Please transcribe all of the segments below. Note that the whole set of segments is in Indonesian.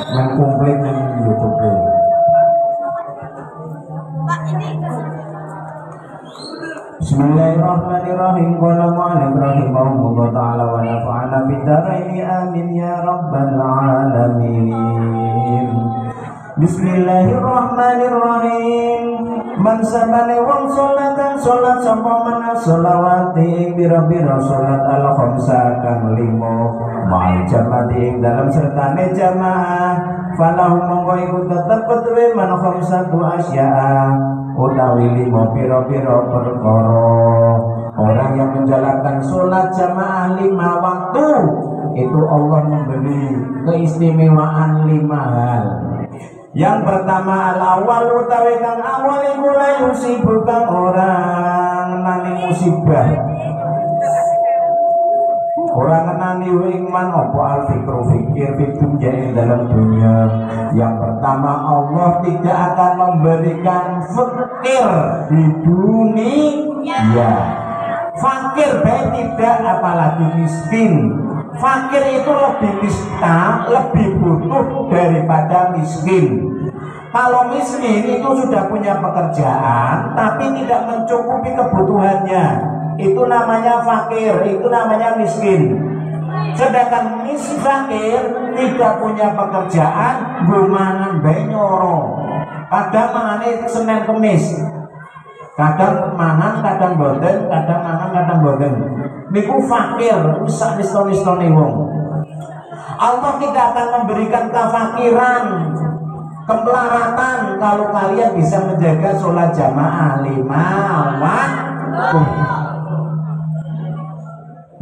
yang komplit yang YouTube. Bismillahirrahmanirrahim. Qala ma'alif rahimahullah ta'ala wa nafa'ana bidaraini amin ya rabbal alamin. Bismillahirrahmanirrahim. Man sabane wong sholatan sholat sapa mana sholawati bira-bira sholat al khamsa kang limo ma'al jamaati dalam sertane jamaah falahu mongko iku tetep kedue man khamsatu asya'a utawi limo bira-bira perkara. Orang yang menjalankan sholat jamaah 5 waktu itu Allah memberi keistimewaan 5 hal. Yang pertama al-awwal utawi kang awal iku la yusibu kang orang nani musibah. Orang nani iman apa al-fikru fikir dunya ing dalam dunia. Yang pertama Allah tidak akan memberikan fakir di dunia. Fakir baik tidak apalagi miskin. Fakir itu lebih nista, lebih butuh daripada miskin. Kalau miskin itu sudah punya pekerjaan tapi tidak mencukupi kebutuhannya, itu namanya fakir, itu namanya miskin. Sedangkan fakir tidak punya pekerjaan, gumangan bae nyoro. Kadang mangane Senin Kemis. Kadang mangan, kadang boten, kadang mangan, kadang boten. Niku fakir, rusak nistone wong. Allah tidak akan memberikan kefakiran, kemelaratan kalau kalian bisa menjaga sholat jamaah 5 waktu.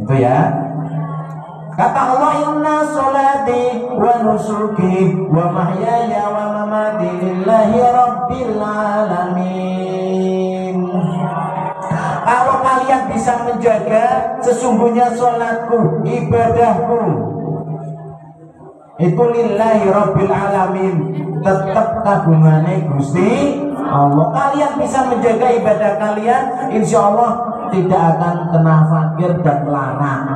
Itu ya. Kata Allah, inna sholati wa nusuki wa mahyaya wa mamati lillahi rabbil alamin. Kalau kalian bisa menjaga sesungguhnya sholatku, ibadahku itu lillahi rabbil alamin, tetap kagungane Gusti Allah. Kalian bisa menjaga ibadah kalian, insya Allah tidak akan kena fakir dan melarat.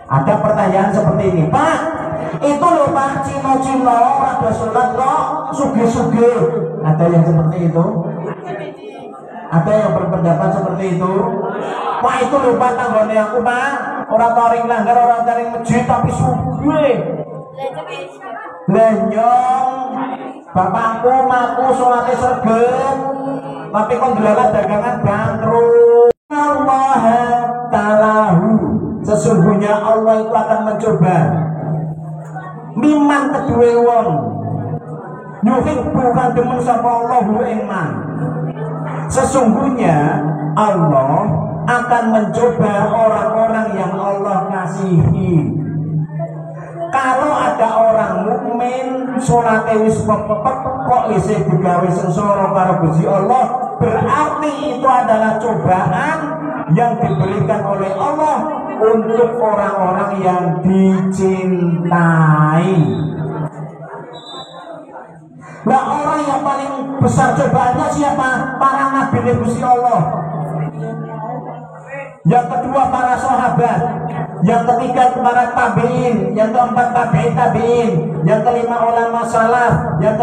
Ada pertanyaan seperti ini, Pak, itu loh Pak, Cino-Cino ada sholat kok suge-suge. Ada yang seperti itu? Ada yang berpendapat seperti itu? Wah itu lupa tanggone aku Pak, orang taring langgar, orang taring masjid tapi suge. Lenyong, bapakku, maku, sholatnya serget, tapi kondulalah dagangan bangkrut. Allah ta'alahu, sesungguhnya Allah itu akan mencoba miman kedua wong nyuhik bukan demen sapa Allahu iman. Sesungguhnya Allah akan mencoba orang-orang yang Allah kasihi. Kalau ada orang mukmin salate wis pepek kok isih digawe sengsara karo Gusti Allah, berarti itu adalah cobaan yang diberikan oleh Allah untuk orang-orang yang dicintai. Nah, orang yang paling besar cobaannya siapa? Para nabi Gusti Allah. Yang kedua para sahabat. Yang ketiga para tabi'in. Yang keempat tabi'in. Yang kelima ulama salaf. Yang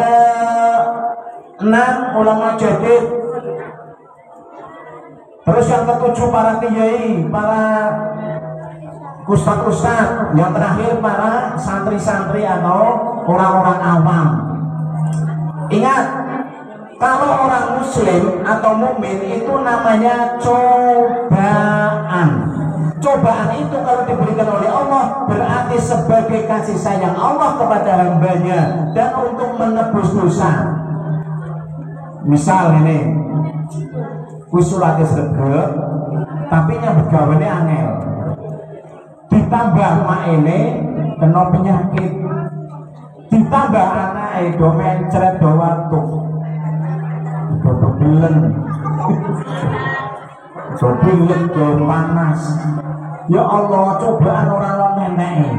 keenam ulama jadid. Terus yang ketujuh para kiai, para ustaz-ustaz. Yang terakhir para santri-santri atau orang-orang awam. Ingat, kalau orang muslim atau mukmin itu namanya cobaan. Cobaan itu kalau diberikan oleh Allah berarti sebagai kasih sayang Allah kepada hambanya dan untuk menebus dosa. Misal ini, usulate sregep, tapi nyambut gawane angel. Ditambah mak ini kena penyakit. Ditambah anak do mencret do watuk do bilen do panas. Ya Allah, cobaan orang nenek.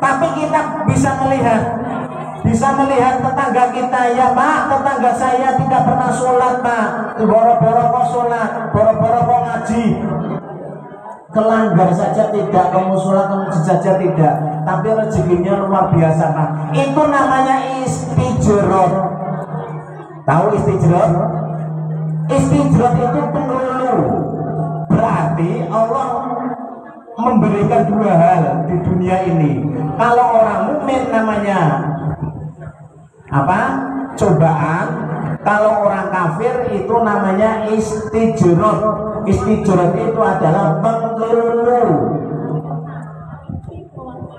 Tapi kita bisa melihat tetangga kita, ya Pak, tetangga saya tidak pernah sholat Pak, boro-boro kok sholat, boro-boro kok ngaji. kelanggar saja tidak, kemusola saja tidak, tapi rezekinya luar biasa. Nah, itu namanya istijrot. Tahu istijrot? Istijrot itu pengeluh. Berarti Allah memberikan dua hal di dunia ini. Kalau orang mukmin namanya apa? Cobaan. Kalau orang kafir itu namanya istijrot. Istijrot itu adalah pengeluh.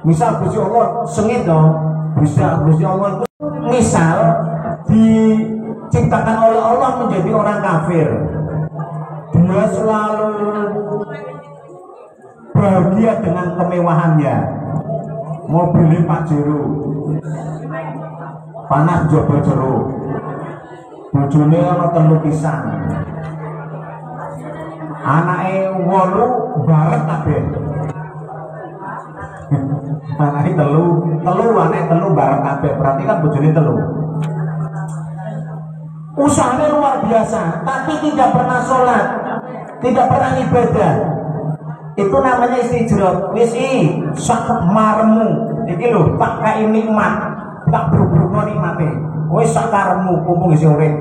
Misal Gusti Allah sengit dong, bisa Gusti Allah itu misal diciptakan oleh Allah menjadi orang kafir. Dia selalu bahagia dengan kemewahannya, mobilnya Pajero, panas jobo jero, bojone ana 3 pisang, anake 8 bareng kabeh. Anake 3, anake 3 bareng kabeh, berarti kan bojone 3. Usahanya luar biasa, tapi tidak pernah sholat, tidak pernah ibadah. Itu namanya istijrot. Wis sak marmu iki lho, tak kai nikmat, tak berhubung nikmate. Wis sak karepmu mumpung isih urip.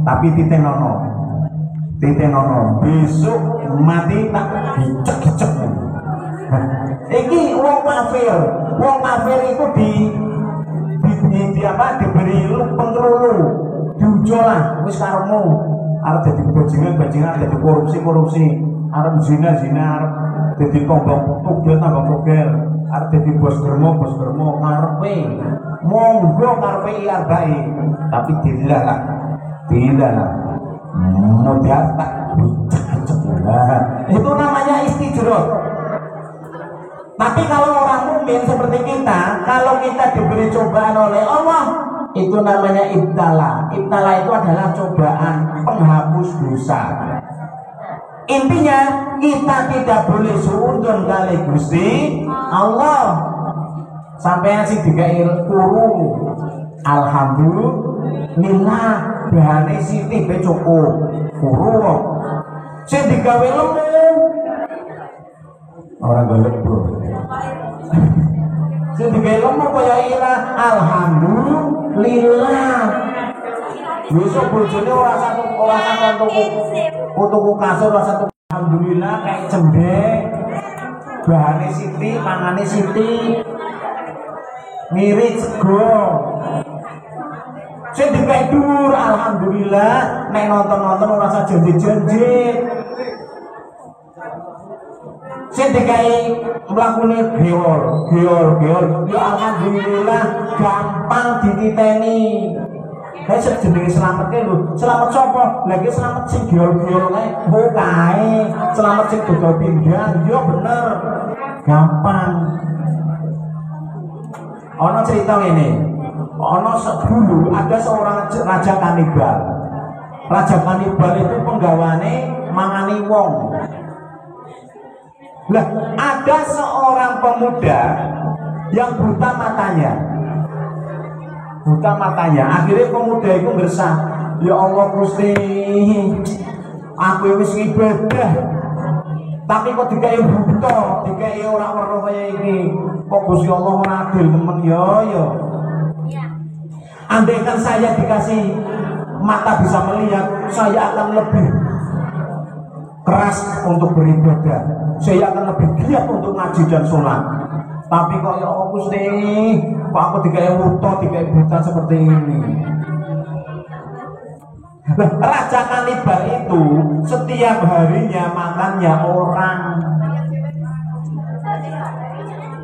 Tapi titenono. Besok mati tak dicek-cek. Iki wong kafir. Wong kafir itu di apa diberi pengelulu. Diujolah wis karepmu arep dadi bajingan, dadi korupsi, arep zina, arep dadi togel, arep dadi bos germo, karepe monggo karepe iya bae, tapi tidak mudah tak itu namanya istijrot. Tapi kalau orang mukmin seperti kita, kalau kita diberi cobaan oleh Allah, itu namanya ibtala. Ibtala itu adalah cobaan penghapus dosa. Intinya kita tidak boleh suudon kali Gusti Allah. Sampai sing digawe kuru, alhamdulillah bahane sithik be cukup. Kuru sing digawe lemu ora golek bro. Sing digawe lemu kaya ira alhamdulillah. Besok bojone ora satu tuku kasur, ora satu alhamdulillah kayak cendek. Bahane sithik, mangane sithik. Mirip sego. Sing digawe dhuwur alhamdulillah, nek nonton ora usah janji-janji. Sing digawe mlakune geol. Ya alhamdulillah gampang dititeni. Kayak sejenenge selametke lho. Selamat sapa? Lagi selamat sing geol-geol kae. Oh kae. Selamat sing dodol pindang. Yo bener. Gampang. Ana cerita ngene. Ana dulu ada seorang raja kanibal. Raja kanibal itu penggawane mangani wong. Lah, ada seorang pemuda yang buta matanya. Akhirnya pemuda itu ngersah, ya Allah Gusti, aku wis ibadah, tapi kok dikai buta, dikai orang weruh kaya iki. Kok Gusti Allah ora adil temen ya. Andaikan saya dikasih mata bisa melihat, saya akan lebih keras untuk beribadah. Saya akan lebih giat untuk ngaji dan sholat. Tapi kok ya Allah Gusti, kok aku dikai buta seperti ini. Raja kanibal itu setiap harinya makannya orang.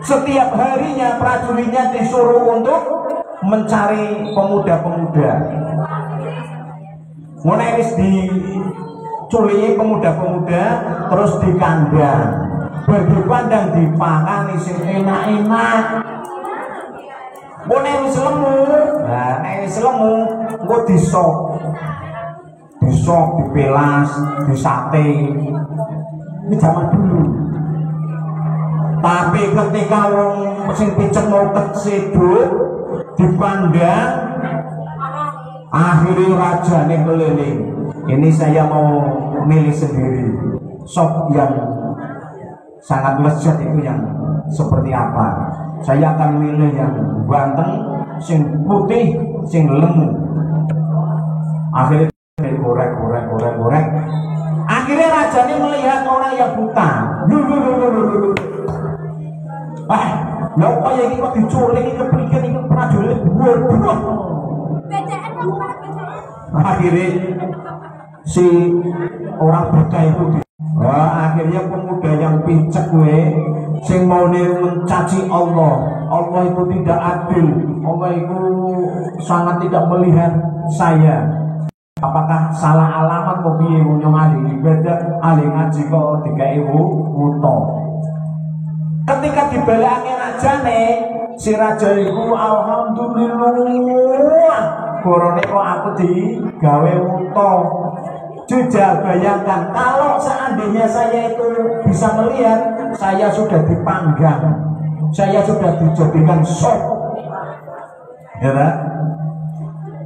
Setiap harinya prajuritnya disuruh untuk mencari pemuda-pemuda. Mulai wis diculiki pemuda-pemuda, terus dikandang. Berdipandang dipakani sing enak-enak. Mulai wis lemu, nah nek wis lemu engko disop, dipelas, disate. Ini zaman dulu. Tapi ketika wong sing picek mau kesedut dipandang, akhirnya rajane keliling. Ini saya mau milih sendiri sop yang sangat lezat itu yang seperti apa. Saya akan milih yang ganteng, sing putih, sing lemu. Akhirnya gorek. Akhirnya rajanya melihat orang yang buta. Lah kok ya iki kok diculik iki kepriken iki prajurit buah. Akhirnya si orang buta itu akhirnya pemuda yang pincek gue sing mau mencaci Allah itu tidak adil, Allah itu sangat tidak melihat saya. Apakah salah alamat kok piye nyong ahli ibadah ahli ngaji kok digawe wuto. Ketika dibelakake rajane, si raja iku alhamdulillah gorone kok aku digawe wuto. Jujur bayangkan kalau seandainya saya itu bisa melihat, saya sudah dipanggang, saya sudah dijadikan sop, ya kan?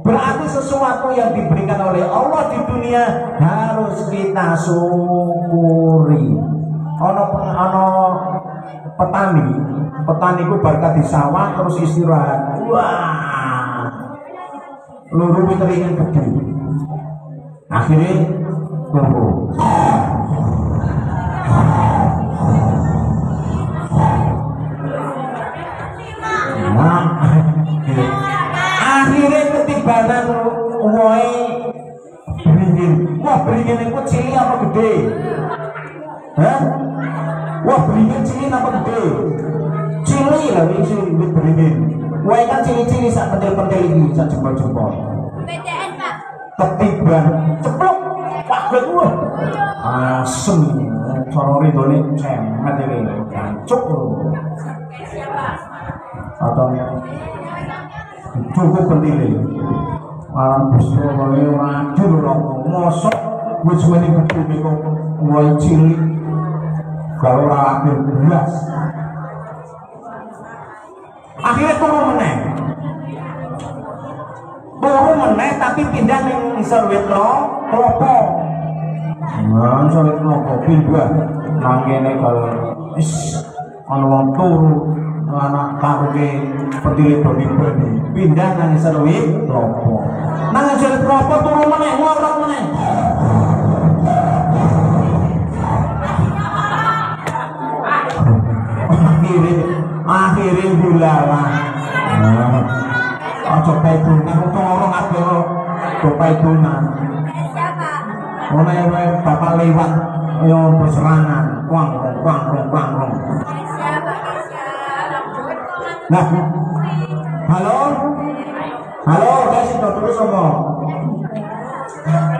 Berarti sesuatu yang diberikan oleh Allah di dunia harus kita syukuri. Ono petani ku berkat di sawah terus istirahat. Wah, luru teringin gede. Akhirnya tunggu. Akhirnya ketibanan woi beringin. Wah beringin itu cilik apa gede? Hah? Wah beringin cilik apa gede? Cilik lah ini cilik beringin. Woi kan cilik-cilik sak pentil-pentil ini sak jempol-jempol. Ketiban ceplok paget wah asem cara ridone cemet ini gancuk atau cukup penting orang besar kaya rajin orang mosok wis meni gede kok wae cilik kalau ora akeh belas akhirnya turun meneh tapi pindah ning isor wit klopo. Nah, isor wit klopo pindah nang kene kalau wis ana wong turu anak karuke petile bodi pindah nang isor wit klopo. Nang isor wit klopo turu meneh ngorok meneh. Akhirnya bulalah. Ojo paidunan untuk orang ada do paidunan. Oleh bapak lewat yo berserangan, kuang. Nah, halo, guys itu terus ngomong.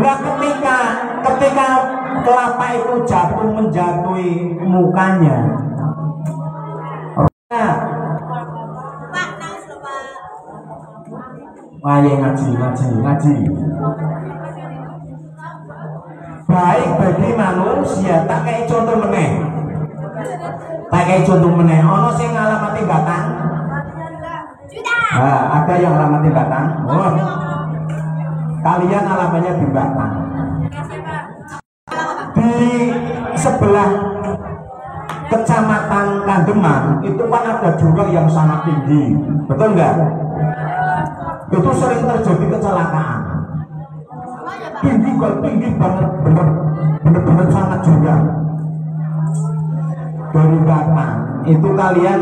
Nah ketika kelapa itu jatuh menjatuhi mukanya. Nah, ayo ngaji. Baik bagi manusia, tak kayak contoh meneh. Ono sing ngalamati batang. Nah, ada yang alamati batang. Oh. Kalian alamannya di batang. Di sebelah kecamatan Kandeman itu kan ada jurang yang sangat tinggi, betul nggak? Itu sering terjadi kecelakaan. Tinggi banget, bener-bener sangat jurang. Dari Batang itu kalian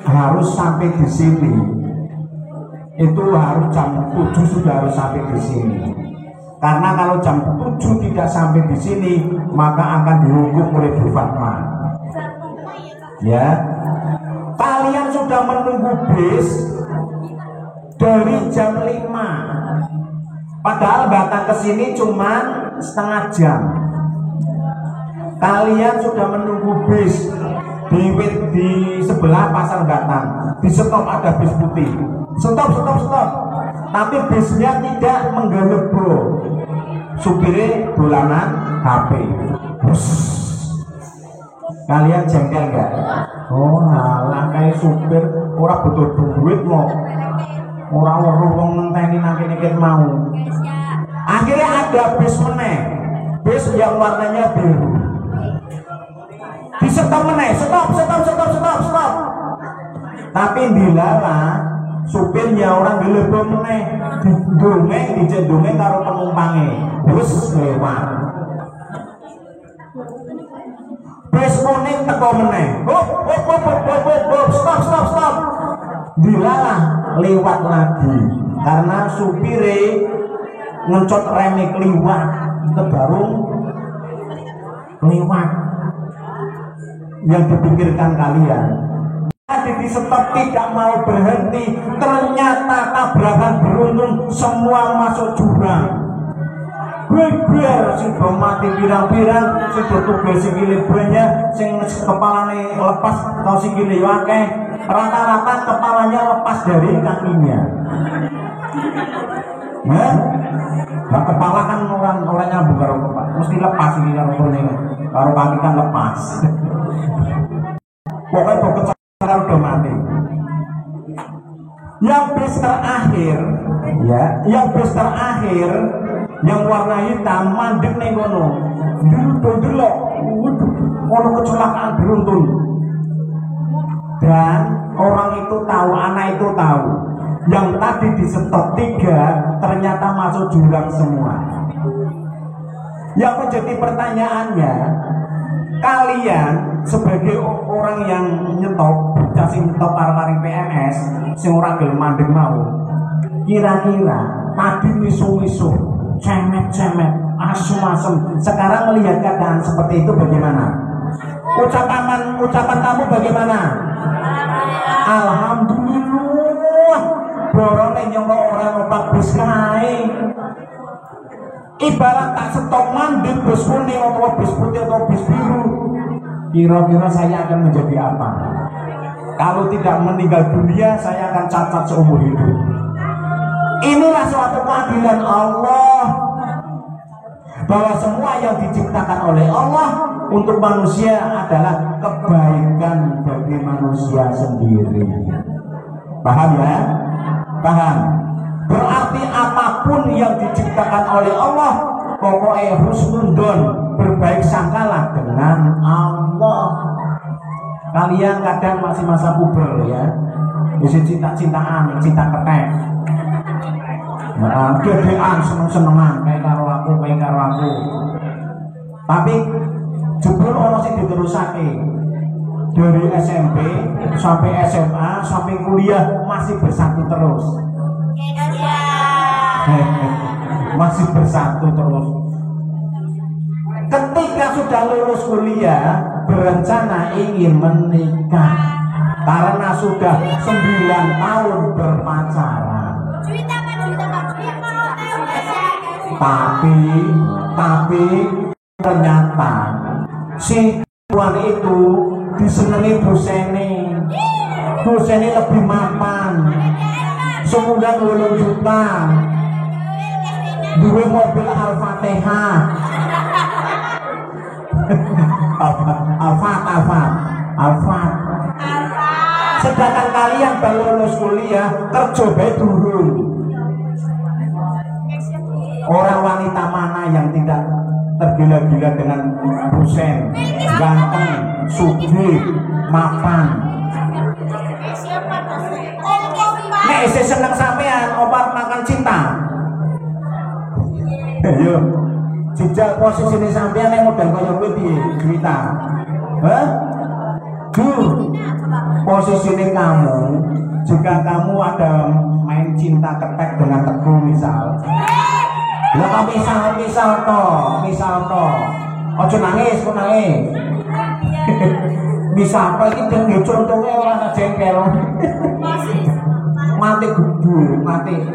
harus sampai di sini. Itu harus jam 7 sudah harus sampai di sini. Karena kalau jam 7 tidak sampai di sini, maka akan dihukum oleh Bu Fatma. Ya, kalian sudah menunggu bis dari jam 5. Padahal Batang ke sini cuma setengah jam. Kalian sudah menunggu bis di sebelah pasar Batang. Di stop ada bis putih. Stop. Tapi bisnya tidak menggelebro. Supirnya dolanan HP. Kalian jengkel nggak? Oh, halah kayak supir orang butuh duit mau. Orang wong ngenteni nang kene mau. Akhirnya ada bis meneh. Bis yang warnanya biru. Di stop meneh, stop. Tapi dilarang supirnya orang dilebo meneh, didongeng karo penumpangnya, wis lewat. Wis kuning teko meneh, hop, stop. Dilarang lewat lagi karena supire ngencot reme kliwat, kebarung lewat. Yang dipikirkan kalian tadi di stop tidak mau berhenti, ternyata tabrakan beruntun semua masuk jurang. Gue sing mati pirang-pirang, sing tutup sikile banyak, sing kepalanya lepas atau sikile akeh, rata-rata kepalanya lepas dari kakinya. Nah, kepala kan orang nyambung karo kepala, mesti lepas ini karo kaki kan lepas. Pokoknya bokep udah mati. Yang bis terakhir yang warna hitam mandek ning kono. Delok, ono kecelakaan beruntun. Dan orang itu tahu, anak itu tahu. Yang tadi di stop 3 ternyata masuk jurang semua. Yang menjadi pertanyaannya, kalian sebagai orang yang nyetop, bocah sing nyetop paring PMS, sing ora gelem mandeg mau, kira-kira tadi misu-misu, cemet-cemet, asem-asem, sekarang melihat keadaan seperti itu bagaimana? Ucapan kamu bagaimana? Alhamdulillah, borone nyongko orang opak bus kae. Ibarat tak stop mandek bus kuning atau bus putih atau bus biru, kira-kira saya akan menjadi apa? Kalau tidak meninggal dunia, saya akan cacat seumur hidup. Inilah suatu keadilan Allah, bahwa semua yang diciptakan oleh Allah untuk manusia adalah kebaikan bagi manusia sendiri. Paham ya? Paham? Berarti apapun yang diciptakan oleh Allah, pokoknya husnudon, berbaik sangkalah dengan Allah. Kalian kadang masih masa puber ya, bisa cinta-cintaan, cinta ketek, gedean, seneng-senengan, kayak karo aku. Tapi jebul orang sih diterusake dari SMP sampai SMA sampai kuliah masih bersatu terus. Masih bersatu terus. Ketika sudah lulus kuliah, berencana ingin menikah karena sudah 9 tahun berpacaran. Tapi ternyata si tuan itu disenangi dosennya lebih mapan. Semudah 8 juta, duwe mobil Al-Fatihah. Alfat. Sedangkan kalian baru lulus kuliah, kerja bae durung. Orang wanita mana yang tidak tergila-gila dengan dosen, ganteng, sugih, mapan? Nek isih seneng sampean obat makan cinta. Yo, jejak posisi ini sampean yang modal kaya kowe piye cerita? Posisi ini kamu, jika kamu ada main cinta ketek dengan Teguh misal. Lah kok misal to. Ojo nangis. Bisa apa iki dene contohnya ora jengkel. Mati gudul,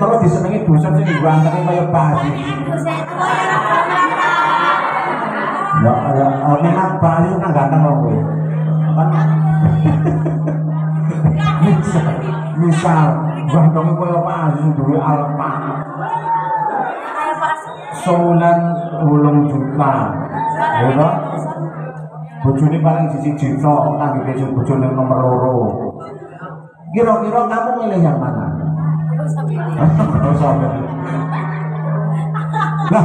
terus disenengi dosen sing dianteke kaya bayi. Ya, memang bayi kan ganteng kok kowe. Misal gantenge kaya bayi duwe alpa. Saulan 8 juta. Ya. Bojone paling 1 juta, kangge bojone nomor 2. Kira-kira kamu milih yang mana? Nah,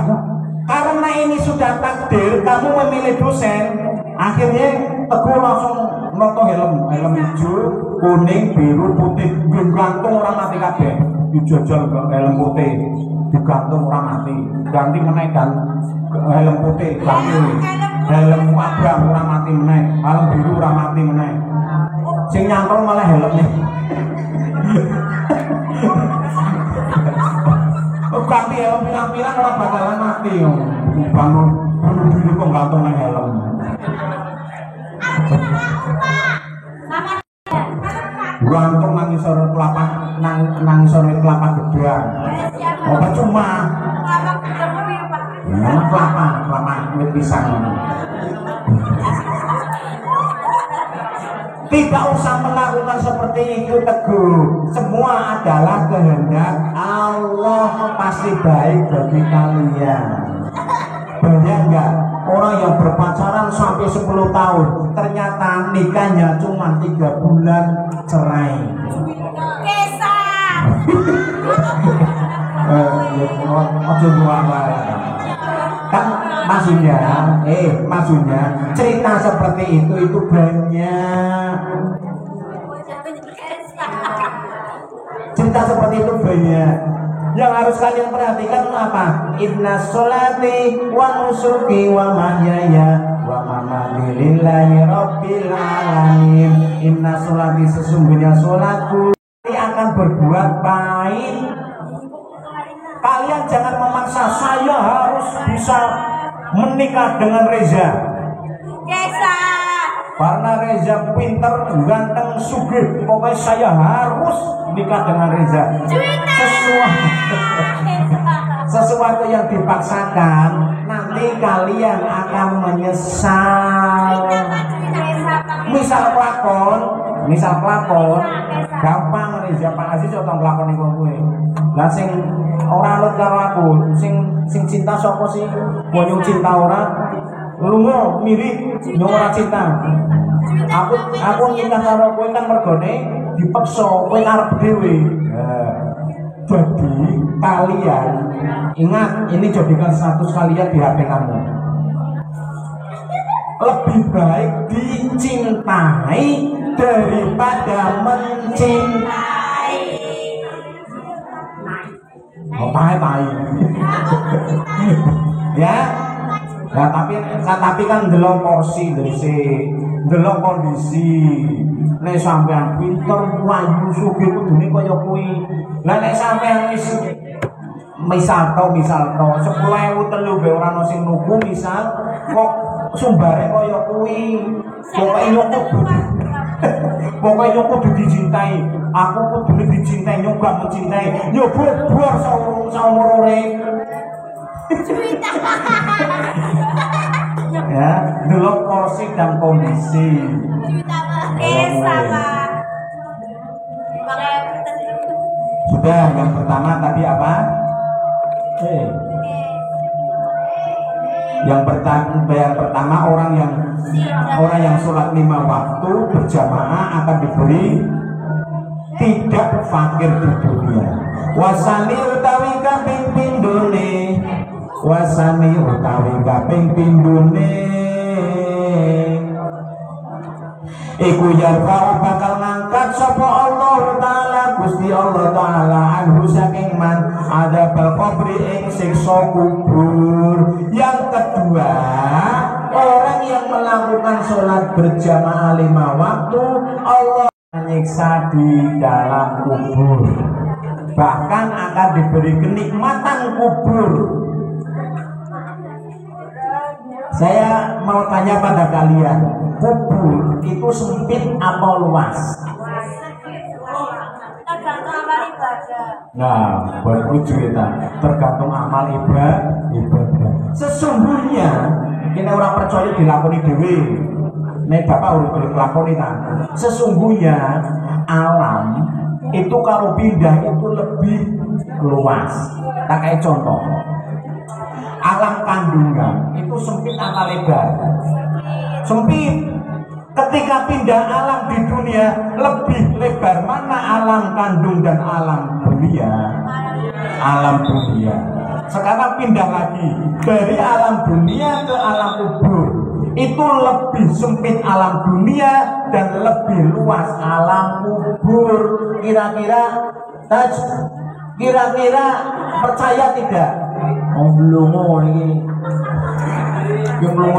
karena ini sudah takdir, kamu memilih dosen, akhirnya Teguh langsung noto helm hijau, kuning, biru, putih, gantung orang mati kabeh. Dijajal helm putih, digantung orang mati. Ganti meneh kan helm putih, ganti helm abang orang mati meneh, helm biru orang mati meneh. Sing nyantol malah helmnya. Ganti helm pirang-pirang orang bakalan mati. Bangun biru kok gantung nang helm. Gantung nang isor kelapa nang isor kelapa gedang. Apa cuma? Kelapa wit pisang. Tidak usah melakukan seperti itu Teguh. Semua adalah kehendak Allah, pasti baik bagi kalian. Banyak enggak orang yang berpacaran sampai 10 tahun ternyata nikahnya cuma 3 bulan cerai. Kesah. Kan maksudnya cerita seperti itu banyak. Cerita seperti itu banyak. Yang harus kalian perhatikan apa? Inna sholati wa nusuki wa mahyaya wa mamati lillahi rabbil alamin. Inna sholati, sesungguhnya sholatku akan berbuat baik. Kalian jangan memaksa saya harus bisa menikah dengan Reza. Karena Reza pinter, ganteng, sugih, pokoknya saya harus nikah dengan Reza. Sesuatu yang dipaksakan nanti kalian akan menyesal. Misal pelakon gampang Reza Pak Aziz contoh pelakon iku kowe. Lah sing ora nurut karo aku, sing cinta sapa sih? Wong cinta ora lunga mirip nyong ora cinta. Aku nikah karo kowe kan mergone dipaksa kowe arep dhewe. Jadi kalian ingat, ini jadikan status kalian di HP kamu. Lebih baik dicintai daripada mencintai. Tai. Ya. Nah, tapi kan delok porsi delok kondisi. Nek sampean pinter, wayu, sugih kudune kaya kuwi. Lah nek sampean misal to 10.000 telu be ora ono sing nuku misal kok sumbare kaya kuwi. Pokoke nyok kudu dicintai. Aku kudu dicintai, nyok gak mencintai. Yo buar saumur urip. Ya, delok porsi dan kondisi. Sudah, yang pertama tadi apa? Yang pertama orang yang sholat 5 waktu berjamaah akan diberi tidak fakir di dunia. Wasani utawi kaping pindune iku yarfa'u bakal ngangkat sapa Allah Ta'ala Gusti Allah Ta'ala anhu saking man adzabal qabri ing siksa kubur. Yang kedua, orang yang melakukan sholat berjamaah 5 waktu Allah menyiksa di dalam kubur, bahkan akan diberi kenikmatan kubur. Saya mau tanya pada kalian, kubur itu sempit apa luas? Tergantung amal ibadah. Nah, buat cerita tergantung amal ibadah. Sesungguhnya ini orang percaya dilakoni dewi. Nek bapak urut lakoni ta. Sesungguhnya alam itu kalau pindah itu lebih luas. Tak kayak contoh. Alam kandungan itu sempit apa lebar? Sempit. Ketika pindah alam di dunia lebih lebar, mana alam kandung dan alam dunia? Alam dunia. Sekarang pindah lagi dari alam dunia ke alam kubur. itu lebih sempit alam dunia dan lebih luas alam kubur. Kira-kira percaya tidak? Oh belum ini. Yang belum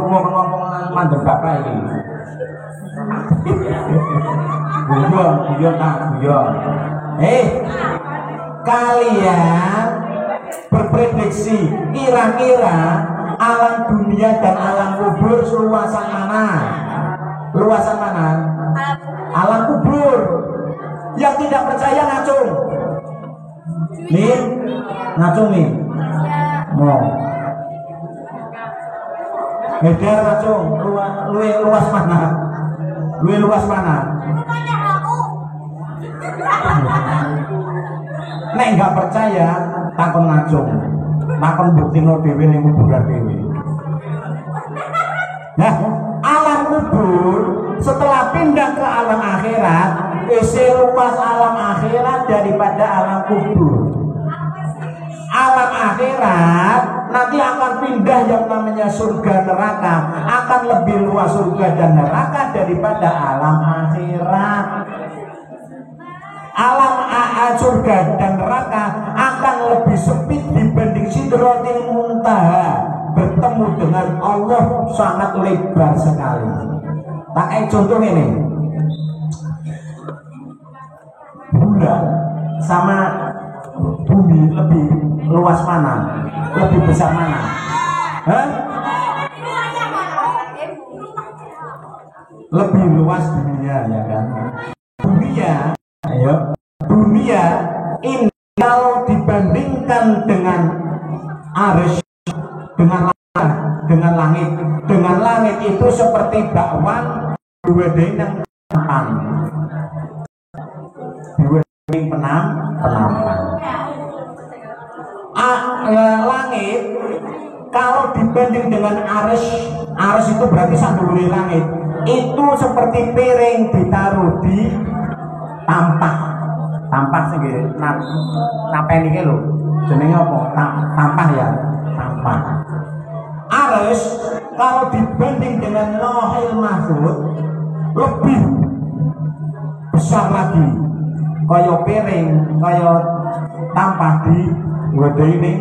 ngomong mandek bapak ini. Guyon. Kalian berprediksi kira-kira alam dunia dan alam kubur luasan mana? Luasan mana? Alam kubur. Yang tidak percaya ngacung. Min, ngacung min. Mau. Beda ngacung. Luas mana? Luas mana? Nek nggak percaya, takon ngacung, takon buktino dhewe ning kuburan dhewe. Nah, alam kubur setelah pindah ke alam akhirat, luas alam akhirat daripada alam kubur. Alam akhirat nanti akan pindah yang namanya surga neraka, akan lebih luas surga dan neraka daripada alam akhirat. Alam surga dan neraka akan lebih sempit dibanding Sidratil Muntaha. Bertemu dengan Allah sangat lebar sekali. Tak contoh ini, bulan sama bumi lebih luas mana? Lebih besar mana? Hah? Lebih luas dunia, ya kan? Dunia ini kalau dibandingkan dengan arsy, dengan langit itu seperti bakwan diwedehi nang penampan. Langit kalau dibanding dengan arsy itu berarti sandure langit itu seperti piring ditaruh di tampah sendiri. Napa ini lho? Jenenge apa? Tampah ya, tampah. Arsy kalau dibanding dengan Lauhul Mahfuz lebih besar lagi. Kaya piring, kaya tampah di wedehi ning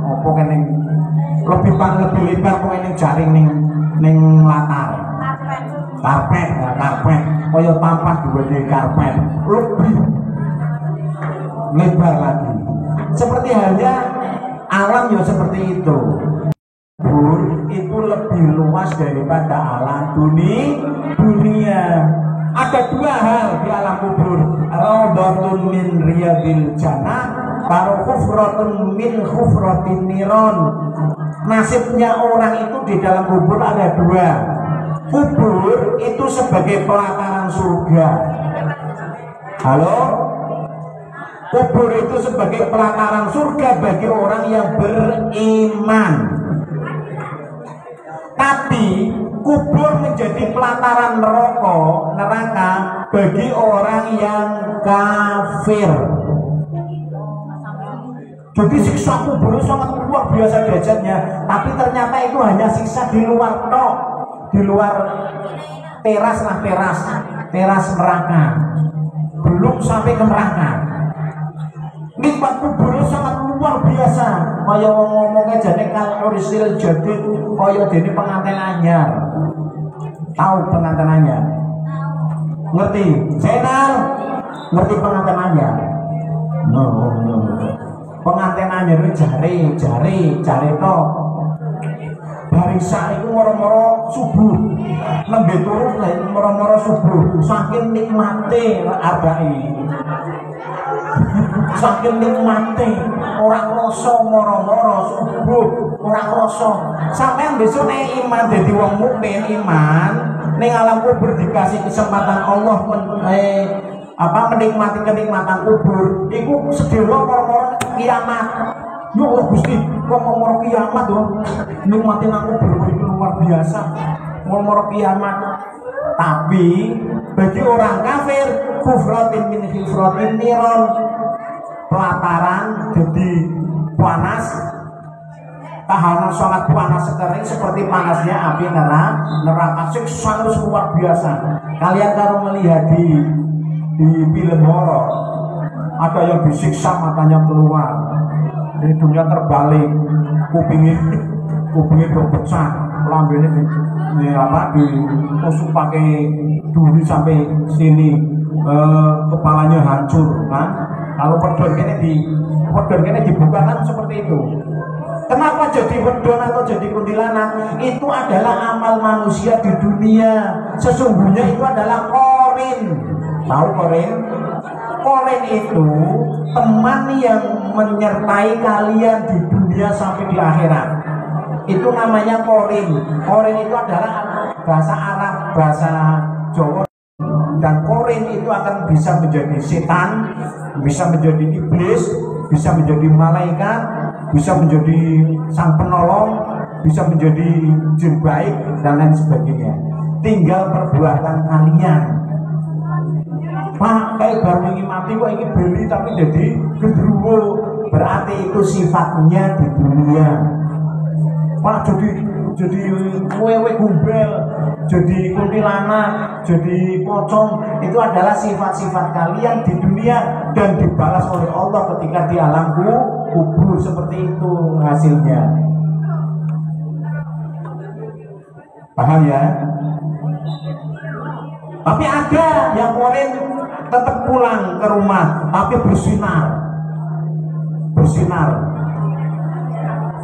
apa kene lebih lebar kok ning jaring ning latar. Karpet, kaya tampah di wedehi karpet. Lebih lebar lagi. Seperti halnya alam ya seperti itu. Kubur itu lebih luas daripada alam dunia. Ada dua hal di alam kubur. Raudhatun min riyadil jannah, baru khufratun min khufratin niron. Nasibnya orang itu di dalam kubur ada dua. Kubur itu sebagai pelataran surga. Halo? Kubur itu sebagai pelataran surga bagi orang yang beriman. Tapi kubur menjadi pelataran neraka bagi orang yang kafir. Jadi siksa kubur sangat luar biasa dahsyatnya. Tapi ternyata itu hanya siksa di luar tok, di luar teras neraka. Belum sampai ke neraka. Nikmat kubur sangat luar biasa. Kaya ngomongnya jane kal orisil jadid, kaya dene pengantin anyar. Tahu pengantin anyar? Ngerti? Channel ngerti pengantin anyar? No. Pengantin anyar itu jare to. Barisa iku moro-moro subuh. Nembe turu moro-moro subuh. Saking nikmate abai. Saking nikmate orang rasa moro-moro subuh, orang rasa. Sampeyan besok nek iman dadi wong mukmin iman, ning alam kubur dikasih kesempatan Allah menikmati kenikmatan kubur. Iku sedelo moro-moro kiamat. Ya Allah Gusti, kok moro kiamat lho. Nikmati nang kubur itu luar biasa. Moro kiamat. Tapi bagi orang kafir kufratin min khifratin niron, pelataran jadi panas tahanan sangat panas sekering seperti panasnya api neraka sing sangat luar biasa. Kalian kalau melihat di film horor ada yang disiksa matanya keluar, hidungnya terbalik, kupingnya berpecah, lambenya ditusuk pakai duri sampai sini, kepalanya hancur kan. Kalau pedon kene dibuka kan seperti itu. Kenapa jadi pedon atau jadi kuntilanak? Itu adalah amal manusia di dunia. Sesungguhnya itu adalah korin. Tahu korin? Korin itu teman yang menyertai kalian di dunia sampai di akhirat. Itu namanya korin. Korin itu adalah bahasa Arab, bahasa Jawa. Dan korin itu akan bisa menjadi setan, bisa menjadi iblis, bisa menjadi malaikat, bisa menjadi sang penolong, bisa menjadi jin baik dan lain sebagainya. Tinggal perbuatan kalian. Pak, kayak baru ini mati kok ini beli tapi jadi gendruwo, berarti itu sifatnya di dunia. Pak, jadi wewe gumbel, jadi kuntilanak, jadi pocong, itu adalah sifat-sifat kalian di dunia dan dibalas oleh Allah ketika di alam kubur. Seperti itu hasilnya. Paham ya? Tapi ada yang korin tetap pulang ke rumah tapi bersinar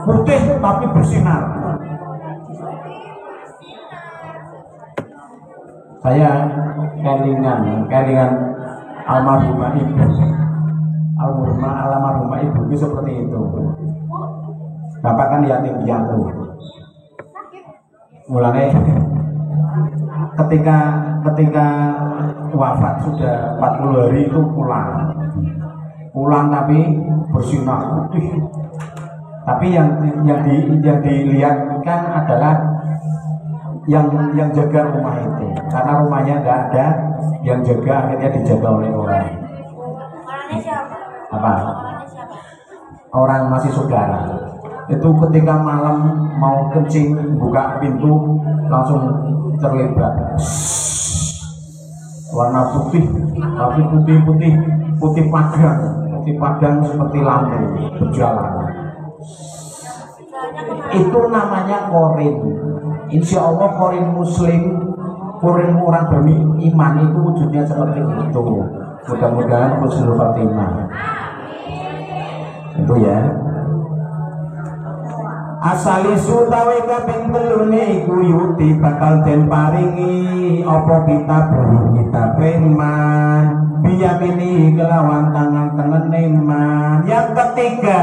putih tapi bersinar. Saya kelingan almarhumah ibu itu seperti itu. Bapak kan yatim piatu. Mulanya ketika wafat sudah 40 hari itu pulang tapi bersinar putih. Tapi yang dilihatkan adalah yang jaga rumah itu, karena rumahnya nggak ada yang jaga, akhirnya dijaga oleh orang. Orangnya siapa? Apa? Orang masih saudara. Itu ketika malam mau kencing, buka pintu langsung terlibat. Warna putih, tapi putih padang seperti lampu berjalan. Itu namanya korin. Insya Allah korin muslim, korin orang beriman itu wujudnya seperti itu. Mudah-mudahan husnul khotimah. Itu ya. Asalisu tawe kaping telune iku yuti bakal den paringi apa kita iman biyakini kelawan tangan tenene iman. Yang ketiga,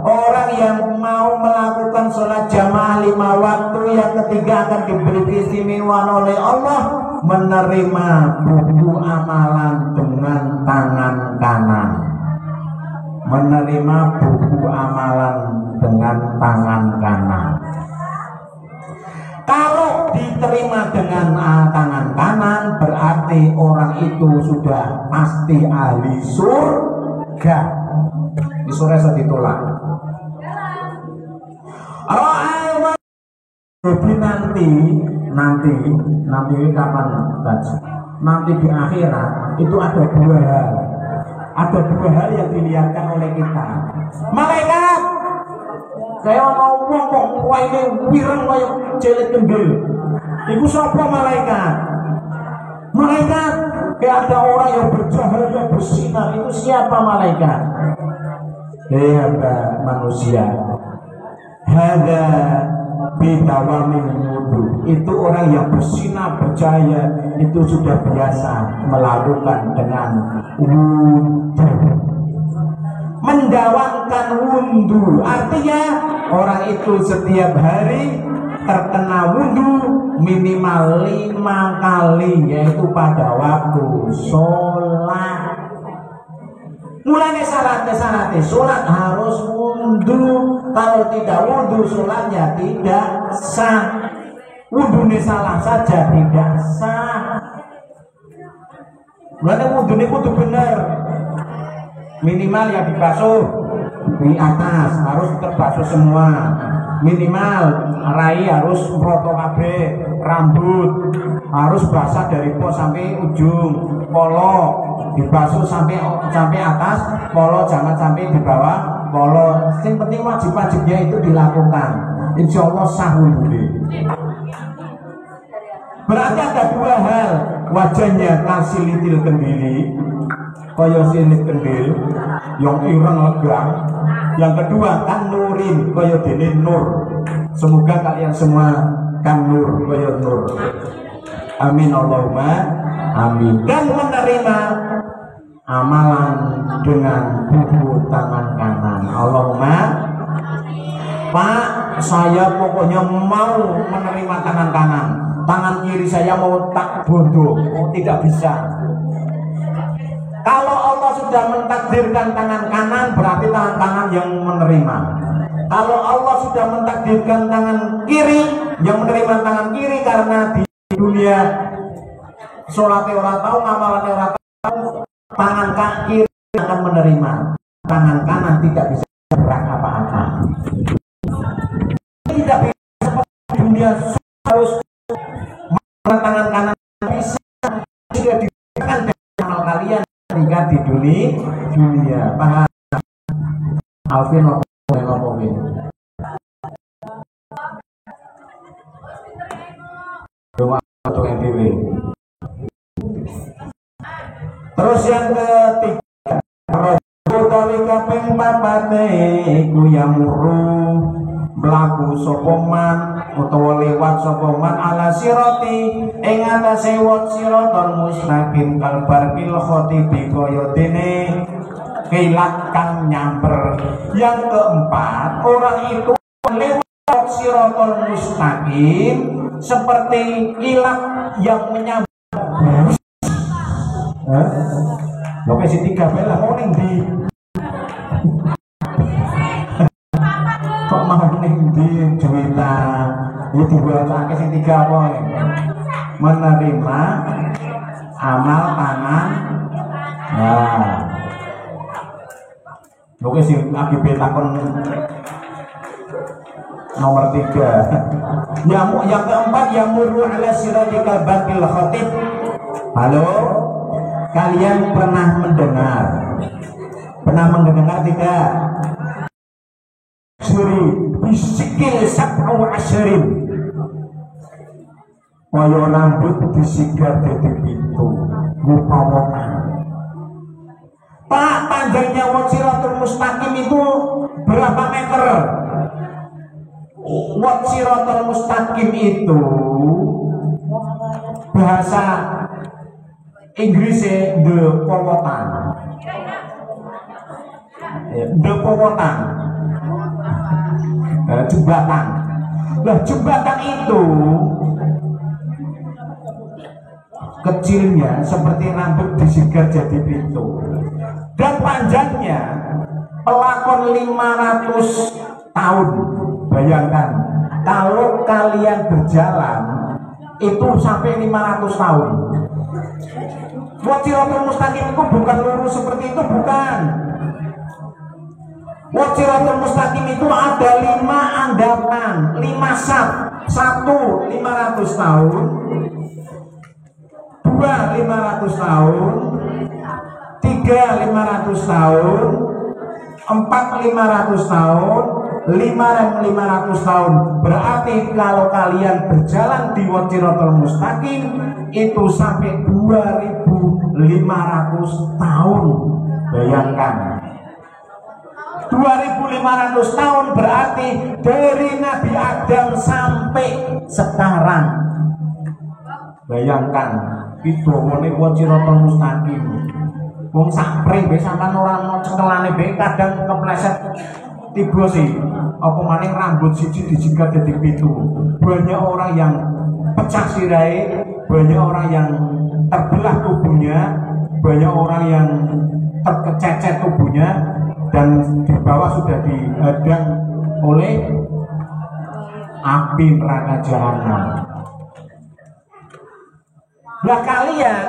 orang yang mau melakukan sholat jamaah 5 waktu, yang ketiga akan diberi keistimewaan oleh Allah, menerima buku amalan dengan tangan kanan. Menerima buku amalan dengan tangan kanan. Kalau diterima dengan tangan kanan, berarti orang itu sudah pasti ahli surga. Di surga ditolak. Jadi nanti kapan baca? Nanti di akhirat itu ada dua hal yang dilihatkan oleh kita. Malaikat, saya mau ngomong wah ini wireng kayak cilik kendel. Iku sapa malaikat? Malaikat, kayak ada orang yang bercahaya bersinar. Itu siapa malaikat? Hamba manusia. Hada bidawamin wudu. Itu orang yang bersinar bercahaya, itu sudah biasa melakukan dengan wudu. Mendawamkan wudu artinya orang itu setiap hari terkena wudu minimal 5 kali, yaitu pada waktu sholat. Mulanya syaratnya sholat harus wudu. Kalau tidak wudu sholatnya tidak sah. Wudunya salah saja tidak sah. Mulanya wudunya kudu benar. Minimal yang dibasuh di atas harus terbasuh semua. minimal rai harus proto kabeh, rambut harus basah dari pos sampai ujung, polo dibasuh sampai atas, polo jangan sampai di bawah polo. Yang penting wajib-wajibnya itu dilakukan, insya Allah sah wudhu. Berarti ada dua hal, wajahnya kasilitil kendili kaya silit kendil yang ireng legang. Yang kedua kan nurin kaya dene nur. Semoga kalian semua kan nur kaya nur. Amin Allahumma amin. Dan menerima amalan dengan buku tangan kanan. Allahumma, Pak, saya pokoknya mau menerima tangan kanan. Tangan kiri saya mau tak bodoh, tidak bisa. Kalau Allah sudah mentakdirkan tangan kanan, berarti tangan kanan yang menerima. Kalau Allah sudah mentakdirkan tangan kiri, yang menerima tangan kiri, karena di dunia sholatnya orang tahu, ngamalannya orang tahu, tangan kiri akan menerima, tangan kanan tidak bisa bergerak apa-apa. Tidak bisa seperti dunia harus tangan kanan bisa sudah diberikan dengan amal kalian ketika di dunia. Paham? Alvin ngomongin. Doa untuk NDW. Terus yang ketiga, utawi kaping papate iku yamuru mlaku sapa man utawa lewat sapa man ala sirati ing atase wat siratal mustaqim kalbarkil khatibi kaya dene kilat kang nyamper. Yang keempat, orang itu lewat siratal mustaqim seperti kilat yang menyambar. Oke, si tiga bela mau ning di kok mau ning di juwita itu buat sing tiga apa menerima amal tangan. Nah, oke si AGB takon nomor 3. Yang keempat, yang muru ala siratikal batil khatib. Halo, kalian pernah mendengar tidak? Suri bisikil sab'u asyarin, kaya rambut disigar dari pintu mupawokan. Pak, panjangnya Siratul Mustaqim itu berapa meter? Siratul Mustaqim itu bahasa Inggrisnya the powotan. The powotan. Jembatan. Nah, jembatan itu kecilnya seperti rambut disigar jadi pintu, dan panjangnya pelakon 500 tahun. Bayangkan kalau kalian berjalan itu sampai 500 tahun. Siratul Mustaqim itu bukan lurus seperti itu, bukan. Siratul Mustaqim itu ada 5 andapan, 5 saf. 1 500 tahun, 2 500 tahun, 3 500 tahun, 4 500 tahun, 5 500 tahun. Berarti kalau kalian berjalan di Siratul Mustaqim itu sampai 2500 tahun. Bayangkan 2500 tahun berarti dari Nabi Adam sampai sekarang. Bayangkan itu ngene Siratul Mustaqim. Wong sapre wis sampean ora ono cekelane bae kadang kepleset tiba sih. Apa maning rambut siji disikat jadi pitu. Banyak orang yang pecah sirai, banyak orang yang terbelah tubuhnya, banyak orang yang terkececet tubuhnya, dan di bawah sudah dihadang oleh api neraka jahanam. Nah, kalian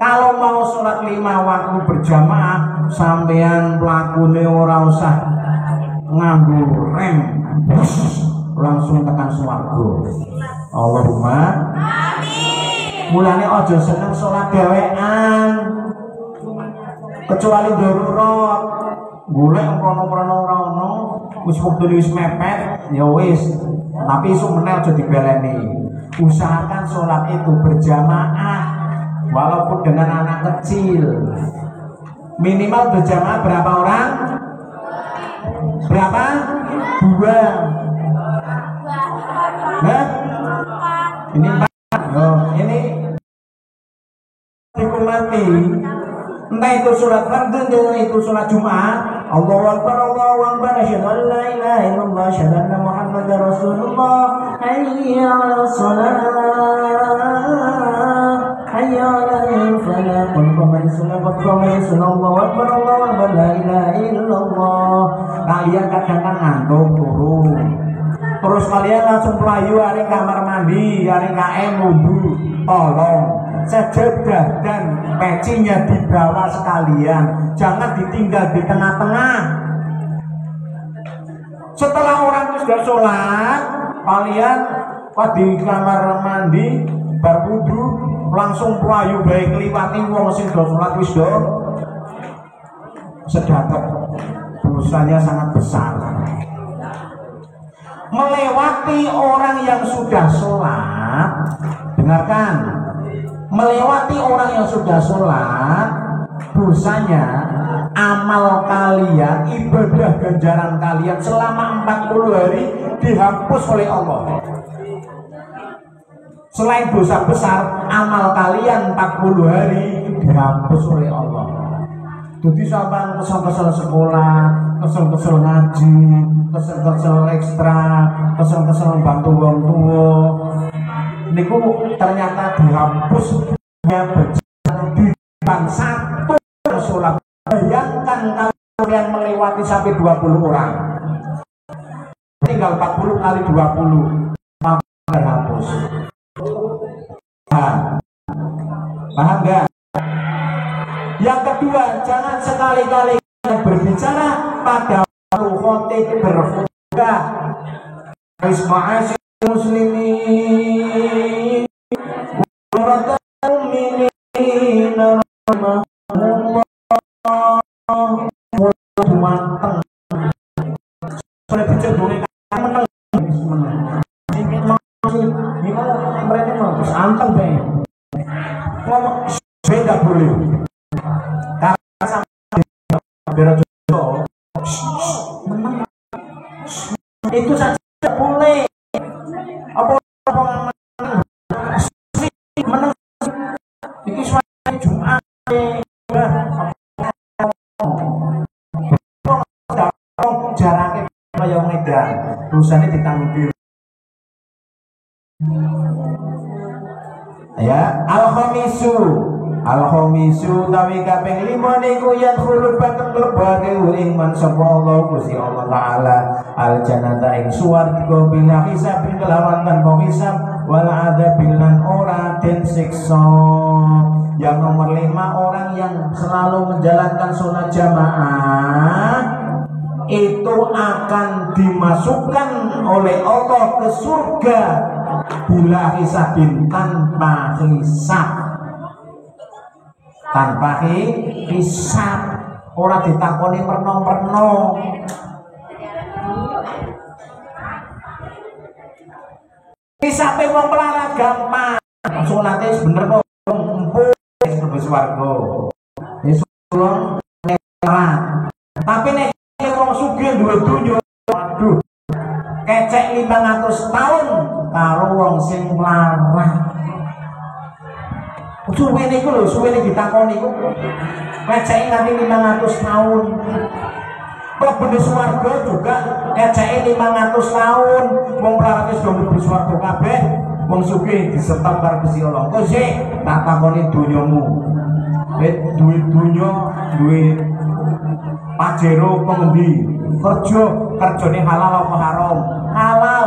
kalau mau sholat 5 waktu berjamaah, sampean pelakune ora usah nganggo rem, langsung tekan swarga. Allahumma amin. Mulane aja seneng salat dhewean. Kecuali darurat. Golek prono-prono ora ono, wis wektu wis mepet, ya wis. Tapi isuk meneh aja dibeleni. Usahakan sholat itu berjamaah, walaupun dengan anak kecil. Minimal berjamaah berapa orang? Berapa? 2. Nah, ini 4. Oh, ini dikumati. Entah itu sholat fardu, entah itu sholat Jumat. Allahu Akbar, Allahu Akbar, asyhadu an la ilaha illallah, asyhadu anna Muhammadar Rasulullah. Hayya 'alas shalah, hayya 'alal falah, qad qamatis shalah, Allahu Akbar, Allahu Akbar, la ilaha illallah. Kalian kadang-kadang ngantuk turu. Terus kalian langsung pelayu hari kamar mandi, hari KM wudu. Tolong sejadah dan pecinya dibawa sekalian, jangan ditinggal di tengah-tengah. Setelah orang itu sudah sholat, kalian di kamar mandi berwudu langsung pelayu baik liwati wong sing do sholat wis do sedapat, dosanya sangat besar. Melewati orang yang sudah sholat, dengarkan, melewati orang yang sudah sholat, dosanya amal kalian, ibadah ganjaran kalian selama 40 hari dihapus oleh Allah. Selain dosa besar, amal kalian 40 hari dihapus oleh Allah. Jadi sampai kesel-kesel sekolah, kesel-kesel ngaji, kesel-kesel ekstra, kesel-kesel bantu wong tua, niku ternyata dihapus di depan satu sholat. Bayangkan kalau kalian melewati sampai 20 orang, tinggal 40 kali 20 maka dihapus. Paham gak? Yang kedua, jangan sekali-kali berbicara pada waktu khotib berkhutbah. Isma'asy muslimin wa mu'minin rahimahullah. Manteng. Sudah bicara boleh menang. Ini mereka mau anteng deh. Ngomong beda boleh. Karena sama beda jodoh. Itu saja boleh. Apa menang iki suara Jumat jarangnya kaya ngedan dosanya ditanggung diri. Ya, al-khamisu tawi kaping 5 niku yadkhulu bakal mlebake ing man sapa Allah Gusti Allah taala al-jannata ing swarga bila hisab kelawan tanpa hisab wal adabil lan ora den siksa. Yang nomor 5, orang yang selalu menjalankan sholat jamaah itu akan dimasukkan oleh Allah ke surga bila hisabin tanpa hisab, orang ditakoni perno-perno. Hisabnya wong pelara gampang, sholatnya bener kok empuk wis warga. Wis tapi nek wong sugih duwe donya, waduh, kecek 500 tahun karo wong sing mlarah. Suwe niku lho, suwe ditakoni niku. Keceke nganti 500 tahun. Mlebu swarga juga keceke 500 tahun. Wong mlarah wis do mlebu swarga kabeh, wong sugih disetop karo Gusti Allah. Engko sik tak takoni donyamu. Duwe donya, duwe pajero pengendi? Kerjane halal apa haram? Halal.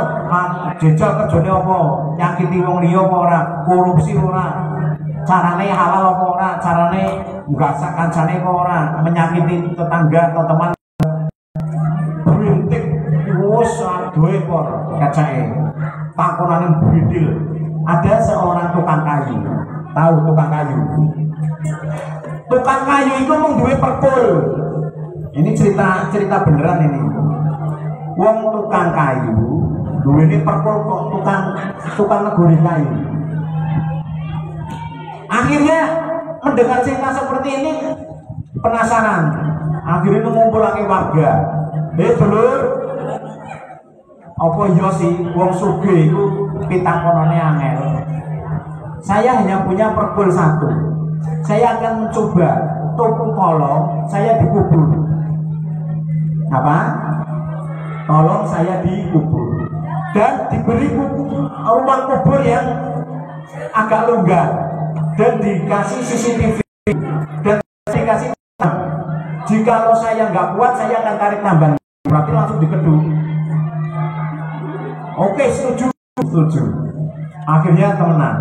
Jejak kerjane apa? Nyakiti wong liya apa ora? Korupsi ora? Carane halal apa ora? Carane nggasak kancane apa ora? Menyakiti tetangga atau teman? Berintik wis duwe por kacae. Takonane bridil. Ada seorang tukang kayu. Tahu tukang kayu? Tukang kayu itu mung duwe perpul. Ini cerita beneran ini. Wong tukang kayu duwene perpul kok tukang negori kayu. Akhirnya mendengar cerita seperti ini penasaran. Akhirnya ngumpulake warga. Dulur, apa iya sih wong sugih iku pitakonane angel. Saya hanya punya perpul 1. Saya akan mencoba tuku kolong, saya dikubur. Apa? Tolong saya dikubur dan diberi ruang kubur yang agak longgar dan dikasih CCTV dan dikasih jikalau saya nggak kuat saya akan tarik tambang, berarti langsung dikeduk. Oke, setuju. Akhirnya temenan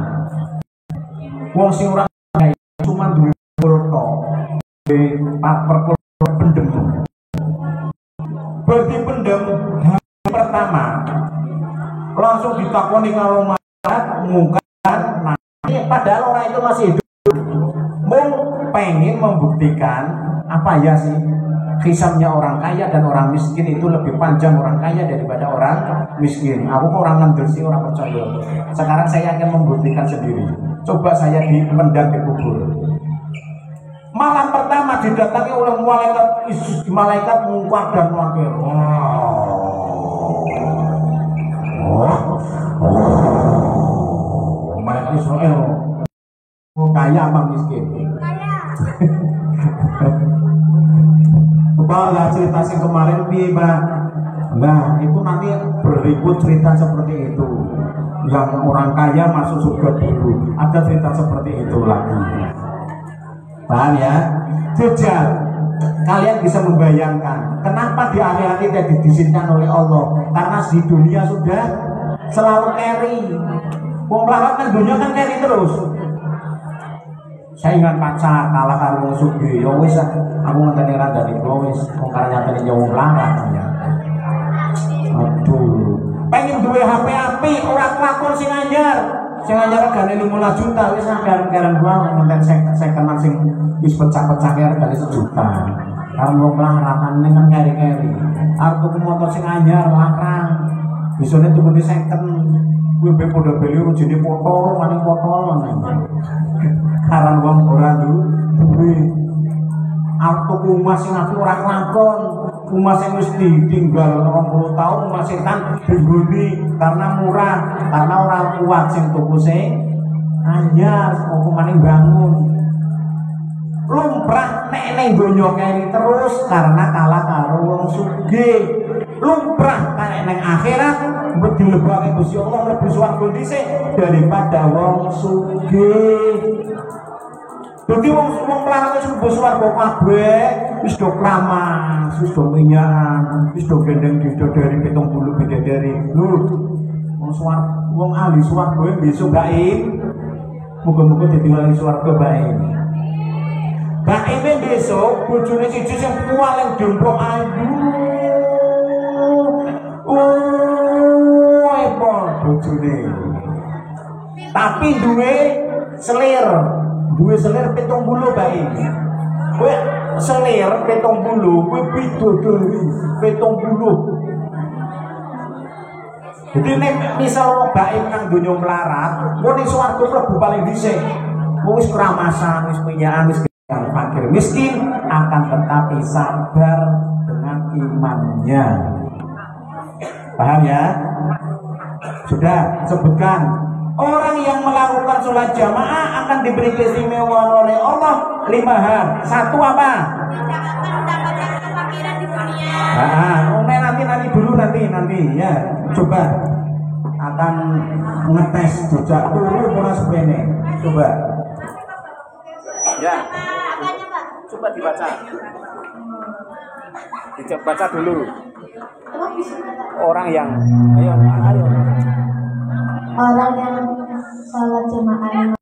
wong sing ora cuma duwe perko perpul pendem. Berarti pendem pertama langsung ditakoni kalau masyarakat mengungkapkan, nah, padahal orang itu masih hidup. Mung pengen membuktikan apa ya sih hisabnya orang kaya dan orang miskin itu lebih panjang orang kaya daripada orang miskin. Aku kok orang ngendel sih, orang percaya. Sekarang saya akan membuktikan sendiri. Coba saya dipendam di kubur. Malam pertama didatangi oleh malaikat mungkar dan wakil. Malaikat Israel kaya apa miskin? Kepala cerita sing kemarin piye, Mbak? Nah, itu nanti berikut cerita seperti itu. Yang orang kaya masuk surga dulu. Ada cerita seperti itu lagi. Paham ya? Jejak. Kalian bisa membayangkan kenapa di akhirat tidak diizinkan oleh Allah? Karena di dunia sudah selalu carry. Wong melarat kan dunia kan carry terus. Saya ingat pacar kalah karo wong sugih, ya wis aku ngenteni ra dari wis wong karo nyateni wong melarat ya. Aduh, pengen duwe HP apik ora kelakon sing anyar. Sing anyar regane 15 juta wis sampean gua ngenten sekenan sing wis pecah-pecah regane 1 juta. Karo wong melarat kan ning keri-keri. Arep tuku motor sing anyar larang. Bisane tukune seken. Kuwi be padha beli rujine foto, maning foto nang. Karang wong ora duwe auto kumas sing apik ora kelakon. Kumas sing wis ditinggal 20 tahun kumas setan digoni karena murah, karena ora kuat sing tuku sing anyar opo maning bangun. Lumrah nek ning donya kene terus karena kalah karo wong sugih. Lumrah nek ning akhirat mbok dilebake Gusti Allah mlebu swarga dhisik daripada wong sugih. Dadi wong melarat wis mlebu swarga kabeh wis do kramas, wis do minyakan, wis do gendeng bidadari 70 bidadari. Lho, wong ahli swarga besok gaib. Muga-muga dadi ahli swarga bae. Bae besok bojone siji sing paling demplok ayu. Epon bojone. Tapi duwe selir 70 bae. Kowe selir 70, kowe bidodari 70. Jadi nek misal wong bae nang donya melarat, kowe ning swarga mlebu paling dhisik. Wis keramasan, wis minyakan, wis fakir miskin akan tetapi sabar dengan imannya. Paham ya? Sudah sebutkan orang yang melakukan sholat jamaah akan diberi keistimewaan oleh Allah 5 hal. 1 apa? Tidak akan mendapatkan kefakiran di dunia. Nanti dulu nanti ya. Coba akan ngetes jejak dulu pola sepene. Coba. Ya. Apanya, Pak? Coba dibaca. Baca dulu. Orang yang ayo. Orang yang sholat jamaah